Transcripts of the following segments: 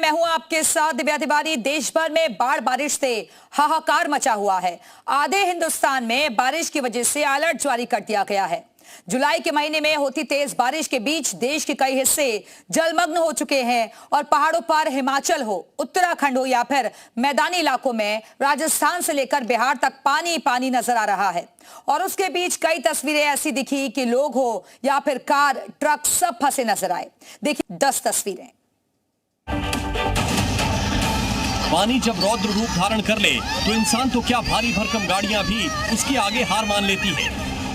मैं हूं आपके साथ दिव्या तिवारी। देश भर में बाढ़ बारिश से हाहाकार मचा हुआ है। आधे हिंदुस्तान में बारिश की वजह से अलर्ट जारी कर दिया गया है। जुलाई के महीने में होती तेज बारिश के बीच देश के कई हिस्से जलमग्न हो चुके हैं और पहाड़ों पर हिमाचल हो, उत्तराखंड हो या फिर मैदानी इलाकों में राजस्थान से लेकर बिहार तक पानी पानी नजर आ रहा है। और उसके बीच कई तस्वीरें ऐसी दिखी कि लोग हो या फिर कार, ट्रक सब फंसे नजर आए। देखिए 10 तस्वीरें। पानी जब रौद्र रूप धारण कर ले तो इंसान तो क्या, भारी भरकम गाड़ियां भी उसके आगे हार मान लेती है।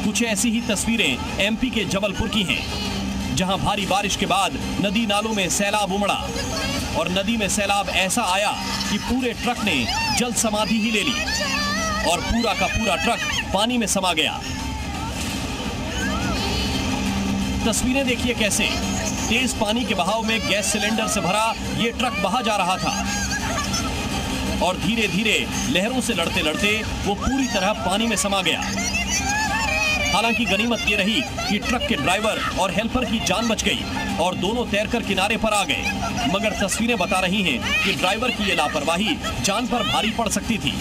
कुछ ऐसी ही तस्वीरें एमपी के जबलपुर की हैं, जहां भारी बारिश के बाद नदी नालों में सैलाब उमड़ा और नदी में सैलाब ऐसा आया कि पूरे ट्रक ने जल समाधि ही ले ली और पूरा का पूरा ट्रक पानी में समा गया। तस्वीरें देखिए कैसे तेज पानी के बहाव में गैस सिलेंडर से भरा ये ट्रक बहा जा रहा था और धीरे धीरे लहरों से लड़ते लड़ते वो पूरी तरह पानी में समा गया। हालांकि गनीमत ये रही कि ट्रक के ड्राइवर और हेल्पर की जान बच गई और दोनों तैरकर किनारे पर आ गए। मगर तस्वीरें बता रही हैं कि ड्राइवर की ये लापरवाही जान पर भारी पड़ सकती थी।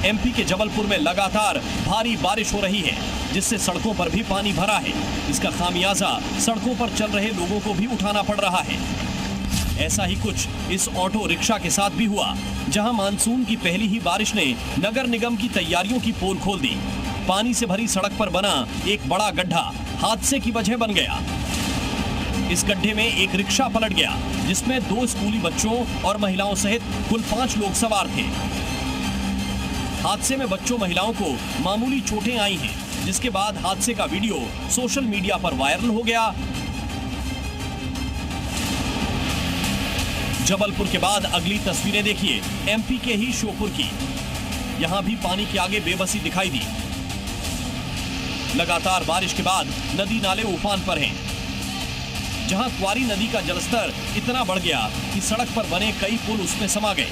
एमपी के जबलपुर में लगातार भारी बारिश हो रही है, जिससे सड़कों पर भी पानी भरा है। इसका खामियाजा सड़कों पर चल रहे लोगों को भी उठाना पड़ रहा है। ऐसा ही कुछ इस ऑटो रिक्शा के साथ भी हुआ, जहां मानसून की पहली ही बारिश ने नगर निगम की तैयारियों की पोल खोल दी। पानी से भरी सड़क पर बना एक बड़ा गड्ढा हादसे की वजह बन गया। इस गड्ढे में एक रिक्शा पलट गया, जिसमें 2 स्कूली बच्चों और महिलाओं सहित कुल 5 लोग सवार थे। हादसे में बच्चों महिलाओं को मामूली चोटें आई हैं, जिसके बाद हादसे का वीडियो सोशल मीडिया पर वायरल हो गया। जबलपुर के बाद अगली तस्वीरें देखिए एमपी के ही श्योपुर की। यहां भी पानी के आगे बेबसी दिखाई दी। लगातार बारिश के बाद नदी नाले उफान पर हैं, जहां क्वारी नदी का जलस्तर इतना बढ़ गया कि सड़क पर बने कई पुल उसमें समा गए।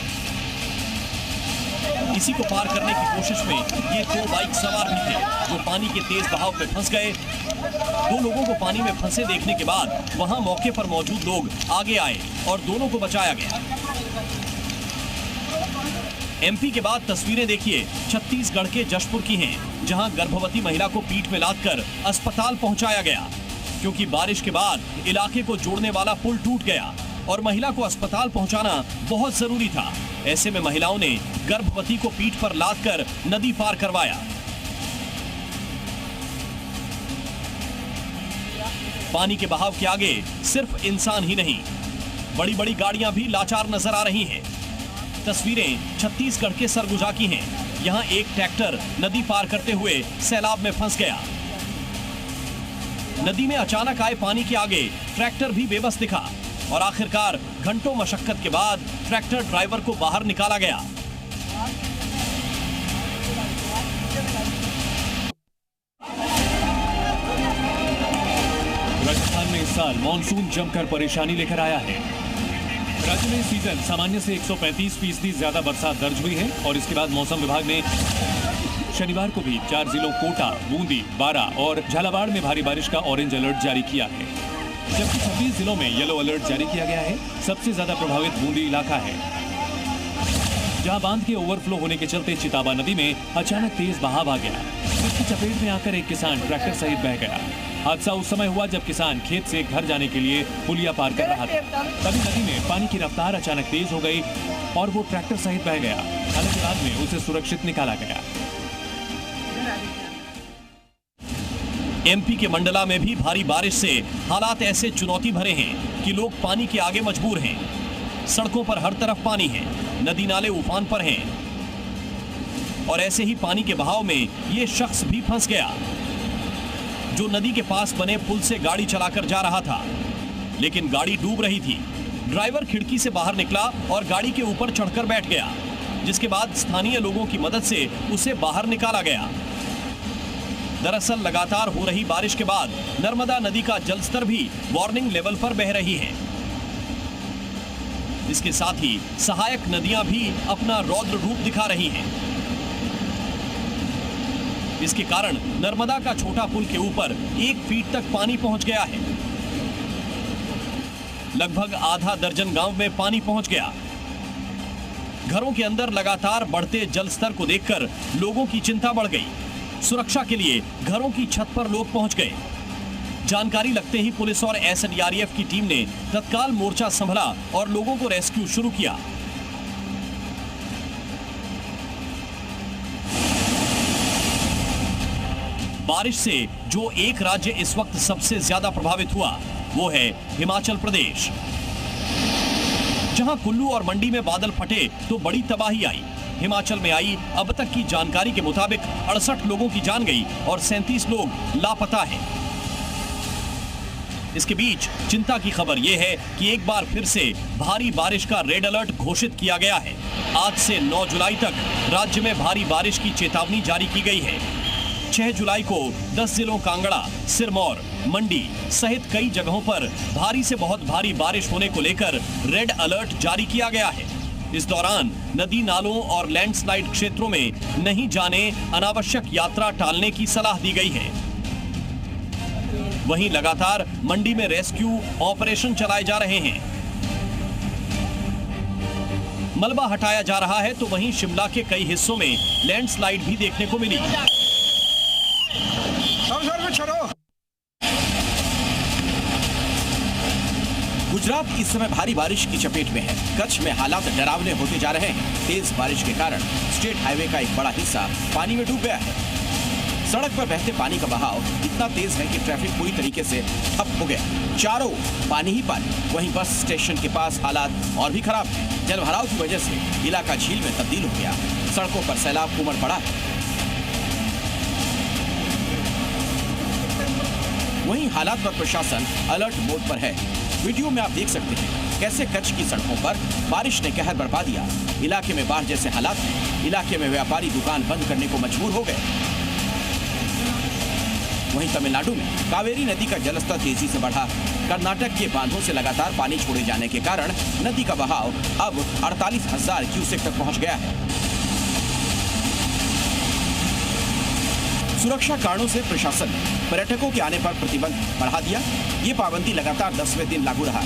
इसी को पार करने की कोशिश में ये 2 बाइक सवार भी थे, जो पानी के तेज बहाव में फंस गए। 2 लोगों को पानी में फंसे देखने के बाद वहां मौके पर मौजूद लोग आगे आए और दोनों को बचाया गया। एमपी के बाद तस्वीरें देखिए छत्तीसगढ़ के जशपुर की हैं, जहां गर्भवती महिला को पीठ में लादकर अस्पताल पहुंचाया गया, क्योंकि बारिश के बाद इलाके को जोड़ने वाला पुल टूट गया और महिला को अस्पताल पहुंचाना बहुत जरूरी था। ऐसे में महिलाओं ने गर्भवती को पीठ पर लादकर नदी पार करवाया। पानी के बहाव के आगे सिर्फ इंसान ही नहीं, बड़ी बड़ी गाड़ियां भी लाचार नजर आ रही हैं। तस्वीरें छत्तीसगढ़ के सरगुजा की हैं। यहां एक ट्रैक्टर नदी पार करते हुए सैलाब में फंस गया। नदी में अचानक आए पानी के आगे ट्रैक्टर भी बेबस दिखा और आखिरकार घंटों मशक्कत के बाद ट्रैक्टर ड्राइवर को बाहर निकाला गया। राजस्थान में इस साल मानसून जमकर परेशानी लेकर आया है। राज्य में सीजन सामान्य से 135% ज्यादा बरसात दर्ज हुई है और इसके बाद मौसम विभाग ने शनिवार को भी 4 जिलों कोटा, बूंदी, बारा और झालावाड़ में भारी बारिश का ऑरेंज अलर्ट जारी किया है, जबकि 26 जिलों में येलो अलर्ट जारी किया गया है। सबसे ज्यादा प्रभावित बूंदी इलाका है, जहां बांध के ओवरफ्लो होने के चलते चिताबा नदी में अचानक तेज बहाव आ गया, जिसकी चपेट में आकर एक किसान ट्रैक्टर सहित बह गया। हादसा उस समय हुआ जब किसान खेत से घर जाने के लिए पुलिया पार कर रहा था। तभी नदी में पानी की रफ्तार अचानक तेज हो गई और वो ट्रैक्टर सहित बह गया। हालांकि बाद में उसे सुरक्षित निकाला गया। एमपी के मंडला में भी भारी बारिश से हालात ऐसे चुनौती भरे हैं कि लोग पानी के आगे मजबूर हैं। सड़कों पर हर तरफ पानी है, नदी नाले उफान पर हैं और ऐसे ही पानी के बहाव में ये शख्स भी फंस गया, जो नदी के पास बने पुल से गाड़ी चलाकर जा रहा था, लेकिन गाड़ी डूब रही थी। ड्राइवर खिड़की से बाहर निकला और गाड़ी के ऊपर चढ़कर बैठ गया, जिसके बाद स्थानीय लोगों की मदद से उसे बाहर निकाला गया। दरअसल लगातार हो रही बारिश के बाद नर्मदा नदी का जलस्तर भी वार्निंग लेवल पर बह रही है। इसके साथ ही सहायक नदियां भी अपना रौद्र रूप दिखा रही हैं। इसके कारण नर्मदा का छोटा पुल के ऊपर 1 फीट तक पानी पहुंच गया है। लगभग आधा दर्जन गांव में पानी पहुंच गया। घरों के अंदर लगातार बढ़ते जल स्तर को देखकर लोगों की चिंता बढ़ गई। सुरक्षा के लिए घरों की छत पर लोग पहुंच गए। जानकारी लगते ही पुलिस और एसडीआरएफ की टीम ने तत्काल मोर्चा संभला और लोगों को रेस्क्यू शुरू किया। बारिश से जो एक राज्य इस वक्त सबसे ज्यादा प्रभावित हुआ वो है हिमाचल प्रदेश, जहां कुल्लू और मंडी में बादल फटे तो बड़ी तबाही आई। हिमाचल में आई अब तक की जानकारी के मुताबिक 68 लोगों की जान गई और 37 लोग लापता हैं। इसके बीच चिंता की खबर यह है कि एक बार फिर से भारी बारिश का रेड अलर्ट घोषित किया गया है। आज से 9 जुलाई तक राज्य में भारी बारिश की चेतावनी जारी की गई है। 6 जुलाई को 10 जिलों कांगड़ा, सिरमौर, मंडी सहित कई जगहों पर भारी से बहुत भारी बारिश होने को लेकर रेड अलर्ट जारी किया गया है। इस दौरान नदी नालों और लैंडस्लाइड क्षेत्रों में नहीं जाने, अनावश्यक यात्रा टालने की सलाह दी गई है। वहीं लगातार मंडी में रेस्क्यू ऑपरेशन चलाए जा रहे हैं। मलबा हटाया जा रहा है तो वहीं शिमला के कई हिस्सों में लैंडस्लाइड भी देखने को मिली। गुजरात इस समय भारी बारिश की चपेट में है। कच्छ में हालात डरावने होते जा रहे हैं। तेज बारिश के कारण स्टेट हाईवे का एक बड़ा हिस्सा पानी में डूब गया है। सड़क पर बहते पानी का बहाव इतना तेज है कि ट्रैफिक पूरी तरीके से ठप हो गया। चारों पानी ही पानी। वहीं बस स्टेशन के पास हालात और भी खराब है। जलभराव की वजह से इलाका झील में तब्दील हो गया। सड़कों पर सैलाब उमड़ पड़ा है। वहीं हालात पर प्रशासन अलर्ट मोड पर है। वीडियो में आप देख सकते हैं कैसे कच्छ की सड़कों पर बारिश ने कहर बरपा दिया। इलाके में बाढ़ जैसे हालात हैं। इलाके में व्यापारी दुकान बंद करने को मजबूर हो गए। वहीं तमिलनाडु में कावेरी नदी का जलस्तर तेजी से बढ़ा। कर्नाटक के बांधों से लगातार पानी छोड़े जाने के कारण नदी का बहाव अब 48,000 क्यूसेक तक पहुंच गया है। सुरक्षा कारणों से प्रशासन ने पर्यटकों के आने पर प्रतिबंध बढ़ा दिया। ये पाबंदी लगातार 10वें दिन लागू रहा।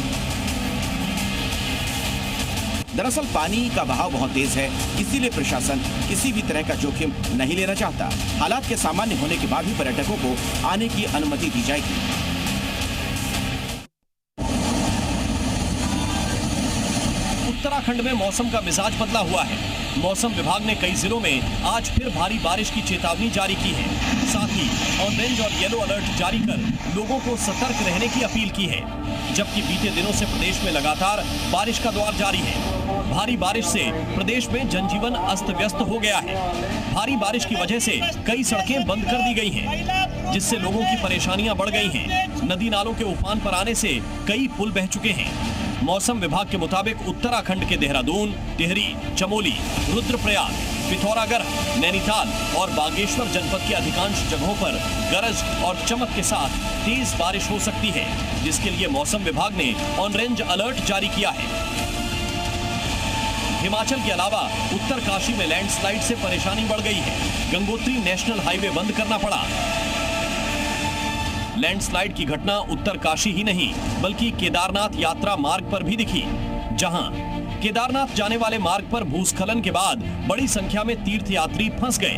दरअसल पानी का बहाव बहुत तेज है, इसीलिए प्रशासन किसी भी तरह का जोखिम नहीं लेना चाहता। हालात के सामान्य होने के बाद ही पर्यटकों को आने की अनुमति दी जाएगी। उत्तराखंड में मौसम का मिजाज बदला हुआ है। मौसम विभाग ने कई जिलों में आज फिर भारी बारिश की चेतावनी जारी की है। साथ ही ऑरेंज और येलो अलर्ट जारी कर लोगों को सतर्क रहने की अपील की है। जबकि बीते दिनों से प्रदेश में लगातार बारिश का दौर जारी है। भारी बारिश से प्रदेश में जनजीवन अस्त व्यस्त हो गया है। भारी बारिश की वजह से कई सड़कें बंद कर दी गई हैं, जिससे लोगों की परेशानियां बढ़ गई हैं। नदी नालों के उफान पर आने से कई पुल बह चुके हैं। मौसम विभाग के मुताबिक उत्तराखंड के देहरादून, टिहरी, चमोली, रुद्रप्रयाग, पिथौरागढ़, नैनीताल और बागेश्वर जनपद के अधिकांश जगहों पर गरज और चमक के साथ तेज बारिश हो सकती है, जिसके लिए मौसम विभाग ने ऑरेंज अलर्ट जारी किया है। हिमाचल के अलावा उत्तरकाशी में लैंडस्लाइड से परेशानी बढ़ गई है। गंगोत्री नेशनल हाईवे बंद करना पड़ा। लैंडस्लाइड की घटना उत्तरकाशी ही नहीं बल्कि केदारनाथ यात्रा मार्ग पर भी दिखी, जहां केदारनाथ जाने वाले मार्ग पर भूस्खलन के बाद बड़ी संख्या में तीर्थयात्री फंस गए।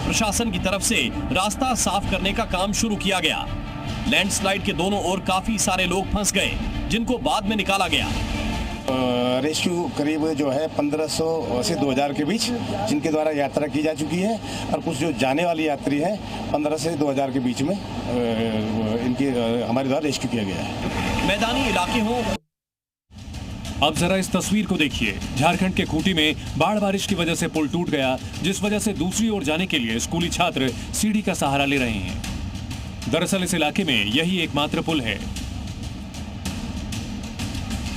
प्रशासन की तरफ से रास्ता साफ करने का काम शुरू किया गया। लैंडस्लाइड के दोनों ओर काफी सारे लोग फंस गए, जिनको बाद में निकाला गया। रेस्क्यू करीब जो है 1500 से 2000 के बीच जिनके द्वारा यात्रा की जा चुकी है, और कुछ जो जाने वाली यात्री है 15 से 2000 के बीच में इनकी हमारे द्वारा रेस्क्यू किया गया है। मैदानी इलाके हों। अब जरा इस तस्वीर को देखिए। झारखंड के खूंटी में बाढ़ बारिश की वजह से पुल टूट गया, जिस वजह से दूसरी ओर जाने के लिए स्कूली छात्र सीढ़ी का सहारा ले रहे हैं। दरअसल इस इलाके में यही एकमात्र पुल है।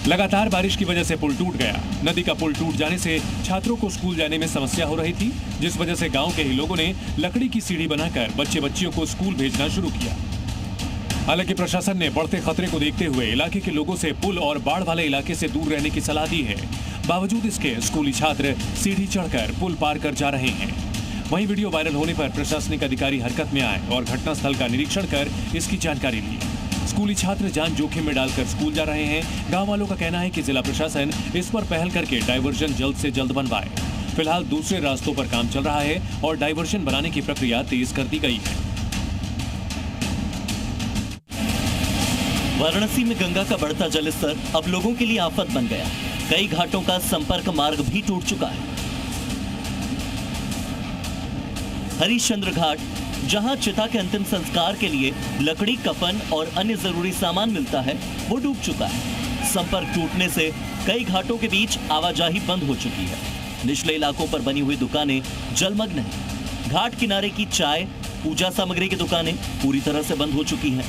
लगातार बारिश की वजह से पुल टूट गया। नदी का पुल टूट जाने से छात्रों को स्कूल जाने में समस्या हो रही थी, जिस वजह से गांव के ही लोगों ने लकड़ी की सीढ़ी बनाकर बच्चे बच्चियों को स्कूल भेजना शुरू किया। हालांकि प्रशासन ने बढ़ते खतरे को देखते हुए इलाके के लोगों से पुल और बाढ़ वाले इलाके से दूर रहने की सलाह दी है। बावजूद इसके स्कूली छात्र सीढ़ी चढ़कर पुल पार कर जा रहे हैं। वहीं वीडियो वायरल होने पर प्रशासनिक अधिकारी हरकत में आए और घटनास्थल का निरीक्षण कर इसकी जानकारी ली। स्कूली छात्र जान जोखिम में डालकर स्कूल जा रहे हैं। गांव वालों का कहना है कि जिला प्रशासन इस पर पहल करके डायवर्जन जल्द से जल्द बनवाए। फिलहाल दूसरे रास्तों पर काम चल रहा है और डायवर्जन बनाने की प्रक्रिया तेज कर दी गई है। वाराणसी में गंगा का बढ़ता जलस्तर अब लोगों के लिए आफत बन गया। कई घाटों का संपर्क मार्ग भी टूट चुका है। हरिश्चंद्र घाट, जहां चिता के अंतिम संस्कार के लिए लकड़ी, कफन और अन्य जरूरी सामान मिलता है, वो डूब चुका है। संपर्क टूटने से कई घाटों के बीच आवाजाही बंद हो चुकी है। निचले इलाकों पर बनी हुई दुकानें जलमग्न हैं। घाट किनारे की चाय, पूजा सामग्री की दुकानें पूरी तरह से बंद हो चुकी हैं।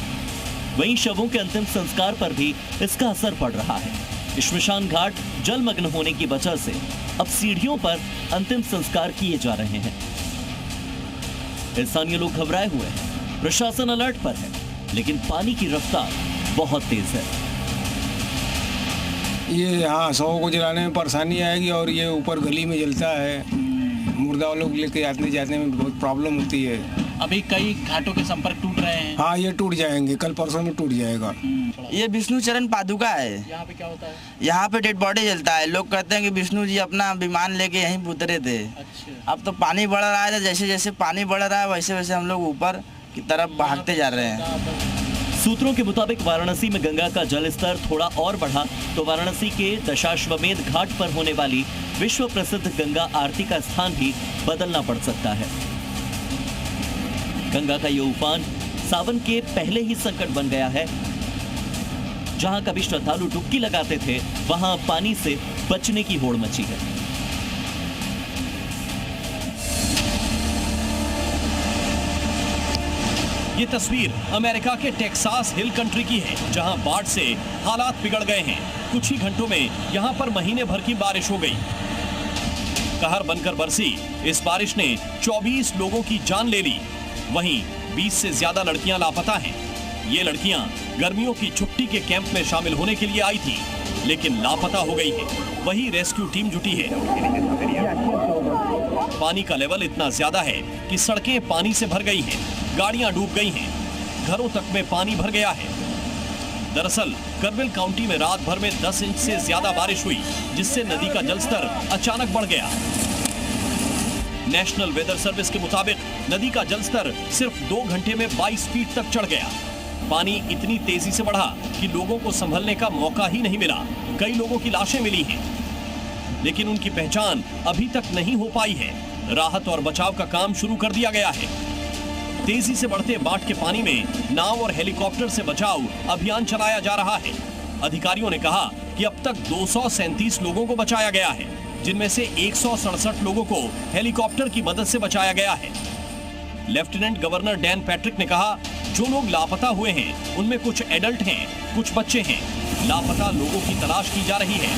वहीं शवों के अंतिम संस्कार पर भी इसका असर पड़ रहा है। श्मशान घाट जलमग्न होने की वजह से अब सीढ़ियों पर अंतिम संस्कार किए जा रहे हैं। स्थानीय लोग घबराए हुए हैं। प्रशासन अलर्ट पर है, लेकिन पानी की रफ्तार बहुत तेज है। ये यहाँ शवों को जलाने में परेशानी आएगी और ये ऊपर गली में जलता है। मुर्दा लोग लेके आने जाने में बहुत प्रॉब्लम होती है। अभी कई घाटों के संपर्क टूट रहे हैं। हाँ, ये टूट जाएंगे, कल परसों में टूट जाएगा। ये विष्णु चरण पादुका है। यहाँ पे क्या होता है? यहाँ पे डेड बॉडी जलता है। लोग कहते हैं कि विष्णु जी अपना विमान लेके यहीं उतरे थे। अच्छा। अब तो पानी बढ़ रहा है, जैसे जैसे पानी बढ़ रहा है वैसे वैसे हम लोग ऊपर की तरफ भागते जा रहे हैं। सूत्रों के मुताबिक वाराणसी में गंगा का जलस्तर थोड़ा और बढ़ा तो वाराणसी के दशाश्वमेध घाट पर होने वाली विश्व प्रसिद्ध गंगा आरती का स्थान भी बदलना पड़ सकता है। गंगा का ये उफान सावन के पहले ही संकट बन गया है। जहां कभी श्रद्धालु डुबकी लगाते थे, वहां पानी से बचने की होड़ मची है। ये तस्वीर अमेरिका के टेक्सास हिल कंट्री की है, जहां बाढ़ से हालात बिगड़ गए हैं। कुछ ही घंटों में यहां पर महीने भर की बारिश हो गई। कहर बनकर बरसी इस बारिश ने 24 लोगों की जान ले ली। वहीं 20 से ज्यादा लड़कियां लापता हैं। ये लड़कियां गर्मियों की छुट्टी के कैंप में शामिल होने के लिए आई थी, लेकिन लापता हो गई है। वही रेस्क्यू टीम जुटी है। पानी का लेवल इतना ज्यादा है कि सड़कें पानी से भर गई हैं, गाड़ियां डूब गई हैं, घरों तक में पानी भर गया है। दरअसल करबिल काउंटी में रात भर में 10 इंच से ज्यादा बारिश हुई, जिससे नदी का जलस्तर अचानक बढ़ गया। नेशनल वेदर सर्विस के मुताबिक नदी का जलस्तर सिर्फ 2 घंटे में 22 फीट तक चढ़ गया। पानी इतनी तेजी से बढ़ा कि लोगों को संभलने का मौका ही नहीं मिला। कई लोगों की लाशें मिली हैं, लेकिन उनकी पहचान अभी तक नहीं हो पाई है। राहत और बचाव का काम शुरू कर दिया गया है। तेजी से बढ़ते बाढ़ के पानी में नाव और हेलीकॉप्टर से बचाव अभियान चलाया जा रहा है। अधिकारियों ने कहा कि अब तक 237 लोगों को बचाया गया है, जिनमें से 167 लोगों को हेलीकॉप्टर की मदद से बचाया गया है। लेफ्टिनेंट गवर्नर डैन पैट्रिक ने कहा, जो लोग लापता हुए हैं उनमें कुछ एडल्ट हैं, कुछ बच्चे हैं। लापता लोगों की तलाश की जा रही है।